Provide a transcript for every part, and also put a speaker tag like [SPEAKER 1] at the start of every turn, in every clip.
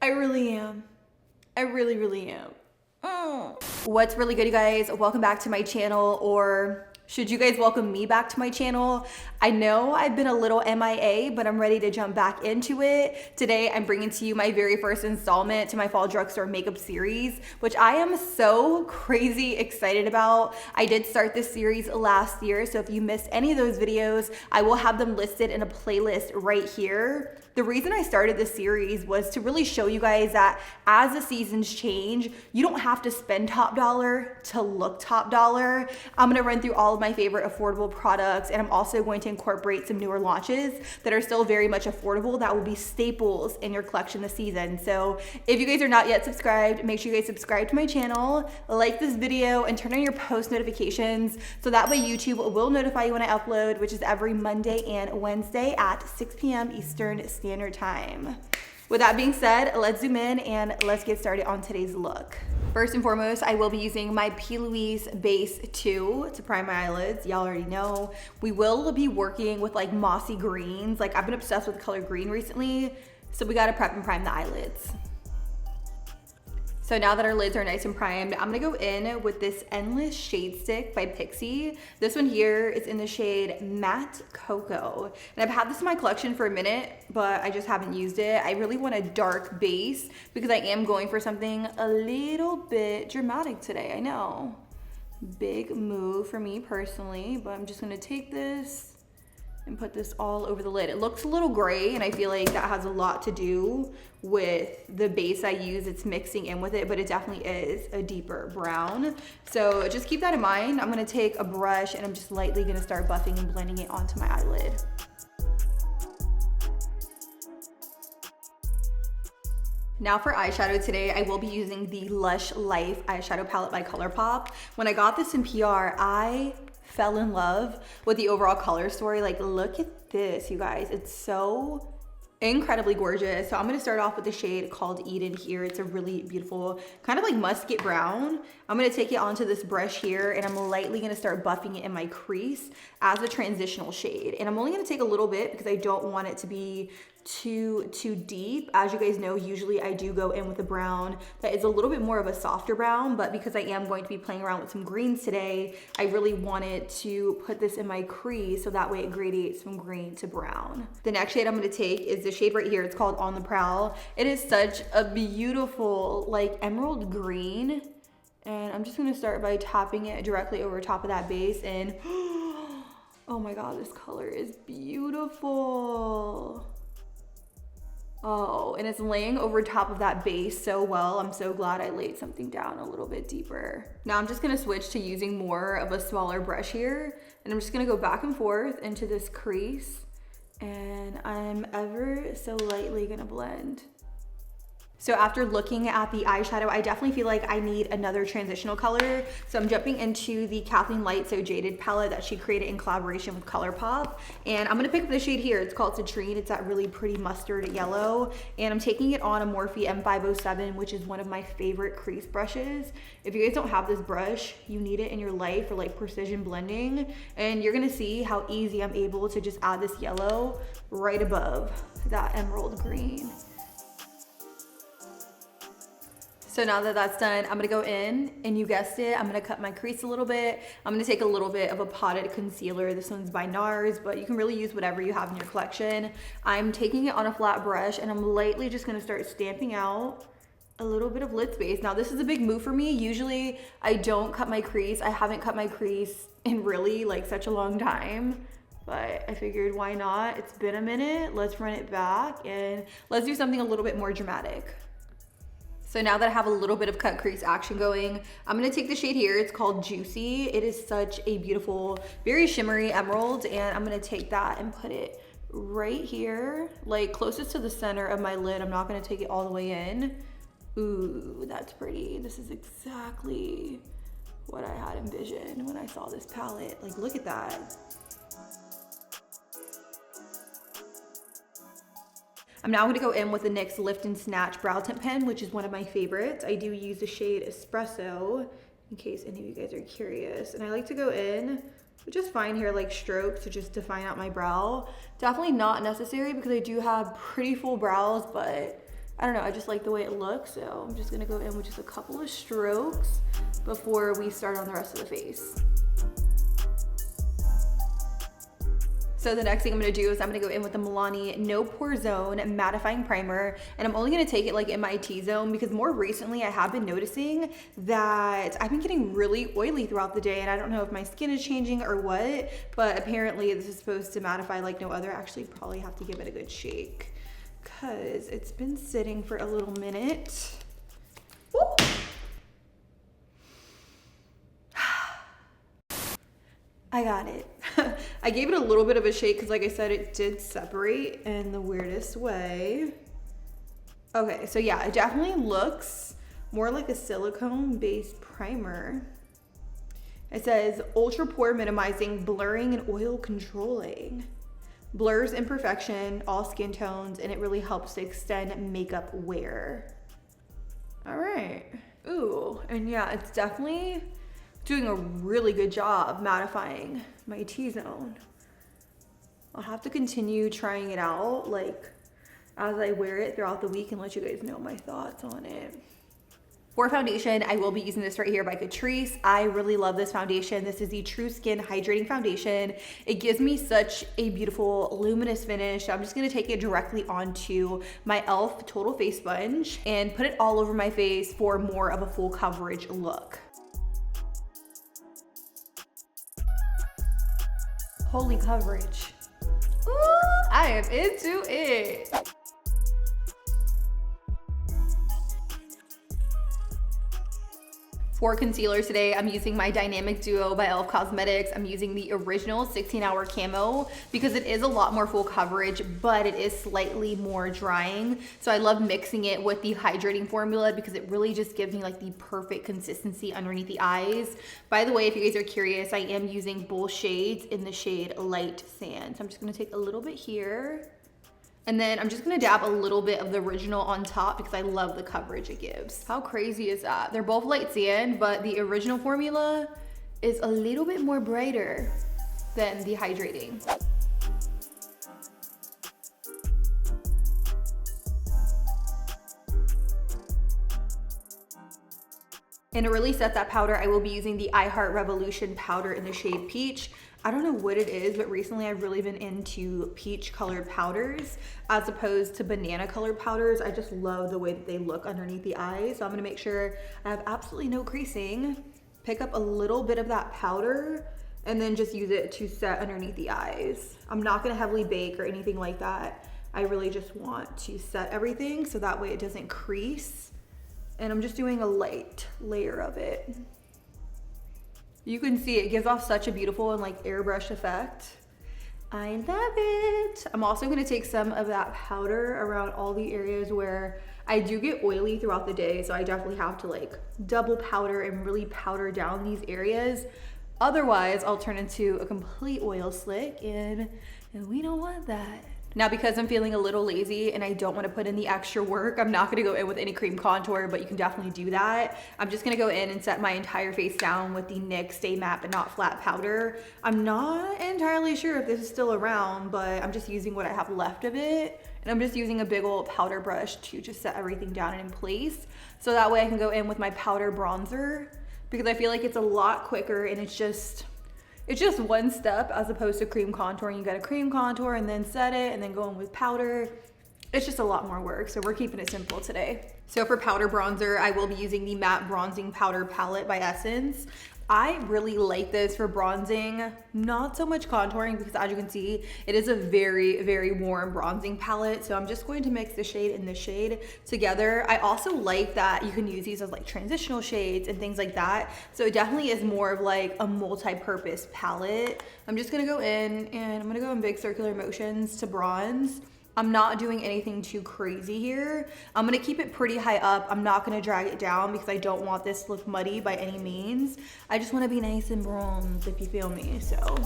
[SPEAKER 1] I really am. I really, really am. What's really good, you guys? Welcome back to my channel, or should you guys welcome me back to my channel? I know I've been a little MIA, but I'm ready to jump back into it. Today, I'm bringing to you my very first installment to my fall drugstore makeup series, which I am so crazy excited about. I did start this series last year, so if you missed any of those videos, I will have them listed in a playlist right here. The reason I started this series was to really show you guys that as the seasons change, you don't have to spend top dollar to look top dollar. I'm gonna run through all of my favorite affordable products, and I'm also going to incorporate some newer launches that are still very much affordable that will be staples in your collection this season. So if you guys are not yet subscribed, make sure you guys subscribe to my channel, like this video, and turn on your post notifications so that way YouTube will notify you when I upload, which is every Monday and Wednesday at 6 p.m. Eastern Standard Time. With that being said, let's zoom in and let's get started on today's look. First and foremost, I will be using my P.Louise Base 2 to prime my eyelids. Y'all already know. We will be working with like mossy greens. Like I've been obsessed with the color green recently, so we gotta prep and prime the eyelids. So now that our lids are nice and primed, I'm gonna go in with this Endless Shade Stick by Pixi. This one here is in the shade Matte Cocoa. And I've had this in my collection for a minute, but I just haven't used it. I really want a dark base because I am going for something a little bit dramatic today, I know. Big move for me personally, but I'm just gonna take this and put this all over the lid. It looks a little gray, and I feel like that has a lot to do with the base I use. It's mixing in with it, but it definitely is a deeper brown. So just keep that in mind. I'm gonna take a brush and I'm just lightly gonna start buffing and blending it onto my eyelid. Now for eyeshadow today, I will be using the Lush Life eyeshadow palette by ColourPop. When I got this in PR, I fell in love with the overall color story. Like, look at this, you guys. It's so incredibly gorgeous. So I'm gonna start off with the shade called Eden here. It's a really beautiful, kind of like musket brown. I'm gonna take it onto this brush here, and I'm lightly gonna start buffing it in my crease as a transitional shade. And I'm only gonna take a little bit because I don't want it to be too deep. As you guys know, usually I do go in with a brown that is a little bit more of a softer brown, but because I am going to be playing around with some greens today, I really wanted to put this in my crease so that way it gradiates from green to brown. The next shade I'm going to take is the shade right here. It's called On the Prowl. It is such a beautiful like emerald green, and I'm just going to start by tapping it directly over top of that base, and oh my god, this color is beautiful. Oh, and it's laying over top of that base so well. I'm so glad I laid something down a little bit deeper. Now I'm just gonna switch to using more of a smaller brush here, and I'm just gonna go back and forth into this crease, and I'm ever so lightly gonna blend. So after looking at the eyeshadow, I definitely feel like I need another transitional color. So I'm jumping into the Kathleen Light So Jaded palette that she created in collaboration with ColourPop. And I'm gonna pick up the shade here. It's called Citrine. It's that really pretty mustard yellow. And I'm taking it on a Morphe M507, which is one of my favorite crease brushes. If you guys don't have this brush, you need it in your life for like precision blending. And you're gonna see how easy I'm able to just add this yellow right above that emerald green. So now that that's done, I'm gonna go in, and you guessed it, I'm gonna cut my crease a little bit. I'm gonna take a little bit of a potted concealer. This one's by NARS, but you can really use whatever you have in your collection. I'm taking it on a flat brush, and I'm lightly just gonna start stamping out a little bit of lid space. Now this is a big move for me. Usually I don't cut my crease. I haven't cut my crease in really like such a long time, but I figured why not? It's been a minute, let's run it back, and let's do something a little bit more dramatic. So now that I have a little bit of cut crease action going, I'm gonna take the shade here. It's called Juicy. It is such a beautiful, very shimmery emerald, and I'm gonna take that and put it right here, like closest to the center of my lid. I'm not gonna take it all the way in. Ooh, that's pretty. This is exactly what I had envisioned when I saw this palette. Like, look at that. I'm now gonna go in with the NYX Lift and Snatch Brow Tint Pen, which is one of my favorites. I do use the shade Espresso, in case any of you guys are curious. And I like to go in with just fine hair like strokes to just define out my brow. Definitely not necessary because I do have pretty full brows, but I don't know, I just like the way it looks, so I'm just gonna go in with just a couple of strokes before we start on the rest of the face. So the next thing I'm gonna do is I'm gonna go in with the Milani No Pore Zone Mattifying Primer, and I'm only gonna take it like in my T-zone because more recently I have been noticing that I've been getting really oily throughout the day, and I don't know if my skin is changing or what, but apparently this is supposed to mattify like no other. Actually, probably have to give it a good shake because it's been sitting for a little minute. Woo! I got it. I gave it a little bit of a shake because like I said, it did separate in the weirdest way. Okay, so yeah, it definitely looks more like a silicone-based primer. It says ultra pore minimizing, blurring, and oil controlling. Blurs imperfection, all skin tones, and it really helps to extend makeup wear. All right. Ooh, and yeah, it's definitely doing a really good job mattifying my T-zone. I'll have to continue trying it out like as I wear it throughout the week and let you guys know my thoughts on it. For foundation, I will be using this right here by Catrice. I really love this foundation. This is the True Skin Hydrating Foundation. It gives me such a beautiful luminous finish. I'm just gonna take it directly onto my e.l.f. Total Face Sponge and put it all over my face for more of a full coverage look. Holy coverage. Ooh, I am into it. For concealer today, I'm using my Dynamic Duo by e.l.f. Cosmetics. I'm using the original 16-hour camo because it is a lot more full coverage, but it is slightly more drying. So I love mixing it with the hydrating formula because it really just gives me like the perfect consistency underneath the eyes. By the way, if you guys are curious, I am using both shades in the shade Light Sand. So I'm just gonna take a little bit here. And then I'm just gonna dab a little bit of the original on top because I love the coverage it gives. How crazy is that? They're both light sand, but the original formula is a little bit more brighter than the hydrating. And to really set that powder, I will be using the I Heart Revolution powder in the shade Peach. I don't know what it is, but recently I've really been into peach colored powders as opposed to banana colored powders. I just love the way that they look underneath the eyes. So I'm gonna make sure I have absolutely no creasing, pick up a little bit of that powder, and then just use it to set underneath the eyes. I'm not gonna heavily bake or anything like that. I really just want to set everything so that way it doesn't crease. And I'm just doing a light layer of it. You can see it gives off such a beautiful and like airbrush effect. I love it. I'm also gonna take some of that powder around all the areas where I do get oily throughout the day, so I definitely have to like double powder and really powder down these areas. Otherwise, I'll turn into a complete oil slick and we don't want that. Now, because I'm feeling a little lazy and I don't want to put in the extra work, I'm not going to go in with any cream contour, but you can definitely do that. I'm just going to go in and set my entire face down with the NYX Stay Matte But Not Flat powder. I'm not entirely sure if this is still around, but I'm just using what I have left of it. And I'm just using a big old powder brush to just set everything down and in place. So that way I can go in with my powder bronzer because I feel like it's a lot quicker and it's just one step as opposed to cream contouring. You got to cream contour and then set it and then go in with powder. It's just a lot more work, so we're keeping it simple today. So for powder bronzer, I will be using the Matte Bronzing Powder Palette by Essence. I really like this for bronzing, not so much contouring because as you can see, it is a very, very warm bronzing palette. So I'm just going to mix the shade and the shade together. I also like that you can use these as like transitional shades and things like that. So it definitely is more of like a multi-purpose palette. I'm just gonna go in and I'm gonna go in big circular motions to bronze. I'm not doing anything too crazy here. I'm gonna keep it pretty high up. I'm not gonna drag it down because I don't want this to look muddy by any means. I just wanna be nice and bronze, if you feel me, so.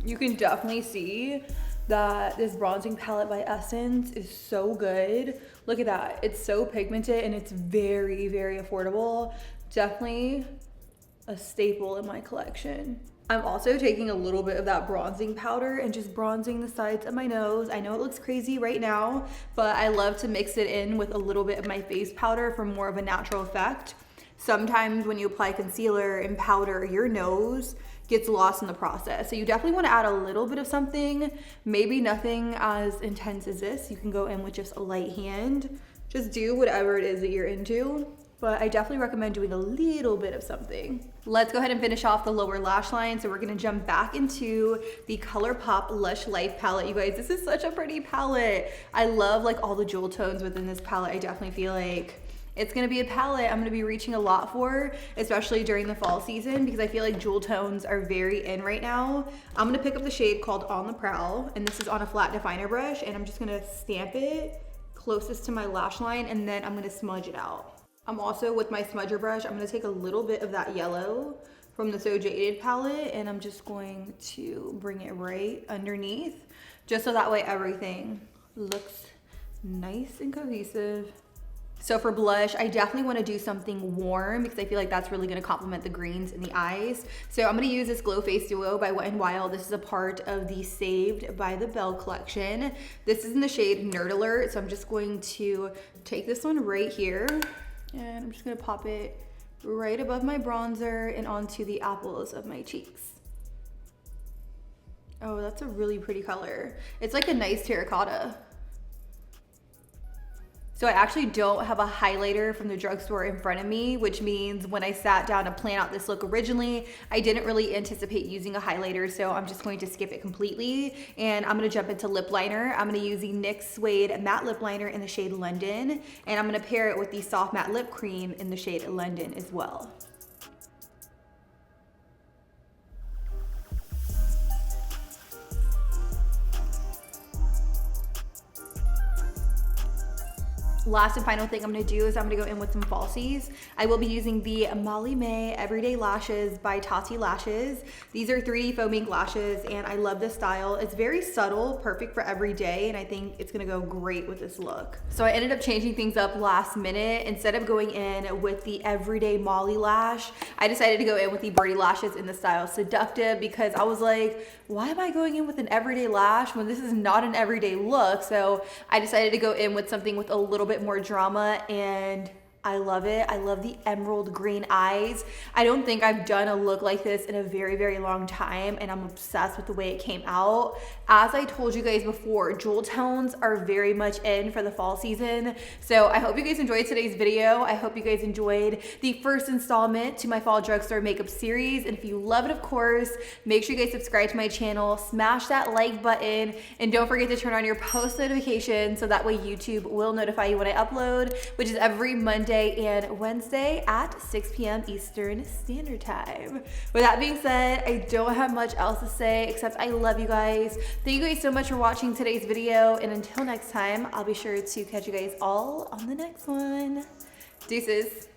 [SPEAKER 1] You can definitely see that this bronzing palette by Essence is so good. Look at that, it's so pigmented and it's very, very affordable. Definitely a staple in my collection. I'm also taking a little bit of that bronzing powder and just bronzing the sides of my nose. I know it looks crazy right now, but I love to mix it in with a little bit of my face powder for more of a natural effect. Sometimes when you apply concealer and powder, your nose gets lost in the process. So you definitely want to add a little bit of something, maybe nothing as intense as this. You can go in with just a light hand. Just do whatever it is that you're into. But I definitely recommend doing a little bit of something. Let's go ahead and finish off the lower lash line. So we're gonna jump back into the ColourPop Lush Life palette. You guys, this is such a pretty palette. I love like all the jewel tones within this palette. I definitely feel like it's gonna be a palette I'm gonna be reaching a lot for, especially during the fall season, because I feel like jewel tones are very in right now. I'm gonna pick up the shade called On the Prowl, and this is on a flat definer brush, and I'm just gonna stamp it closest to my lash line, and then I'm gonna smudge it out. I'm also, with my smudger brush, I'm gonna take a little bit of that yellow from the So Jaded palette, and I'm just going to bring it right underneath, just so that way everything looks nice and cohesive. So for blush, I definitely wanna do something warm because I feel like that's really gonna complement the greens in the eyes. So I'm gonna use this Glow Face Duo by Wet n Wild. This is a part of the Saved by the Bell collection. This is in the shade Nerd Alert, so I'm just going to take this one right here, and I'm just gonna pop it right above my bronzer and onto the apples of my cheeks. Oh, that's a really pretty color. It's like a nice terracotta. So I actually don't have a highlighter from the drugstore in front of me, which means when I sat down to plan out this look originally, I didn't really anticipate using a highlighter, so I'm just going to skip it completely. And I'm gonna jump into lip liner. I'm gonna use the NYX Suede Matte Lip Liner in the shade London, and I'm gonna pair it with the Soft Matte Lip Cream in the shade London as well. Last and final thing I'm gonna do is I'm gonna go in with some falsies. I will be using the Molly May Everyday Lashes by Tati Lashes. These are 3D foam ink lashes, and I love this style. It's very subtle, perfect for every day, and I think it's gonna go great with this look. So I ended up changing things up last minute. Instead of going in with the Everyday Molly Lash, I decided to go in with the Birdie Lashes in the style Seductive, because I was like, why am I going in with an everyday lash when this is not an everyday look? So I decided to go in with something with a little bit more drama, and I love it. I love the emerald green eyes. I don't think I've done a look like this in a very, very long time, and I'm obsessed with the way it came out. As I told you guys before, jewel tones are very much in for the fall season. So I hope you guys enjoyed today's video. I hope you guys enjoyed the first installment to my fall drugstore makeup series. And if you love it, of course, make sure you guys subscribe to my channel, smash that like button, and don't forget to turn on your post notifications so that way YouTube will notify you when I upload, which is every Monday and Wednesday at 6 p.m. Eastern Standard Time. With that being said, I don't have much else to say except I love you guys. Thank you guys so much for watching today's video, and until next time, I'll be sure to catch you guys all on the next one. Deuces.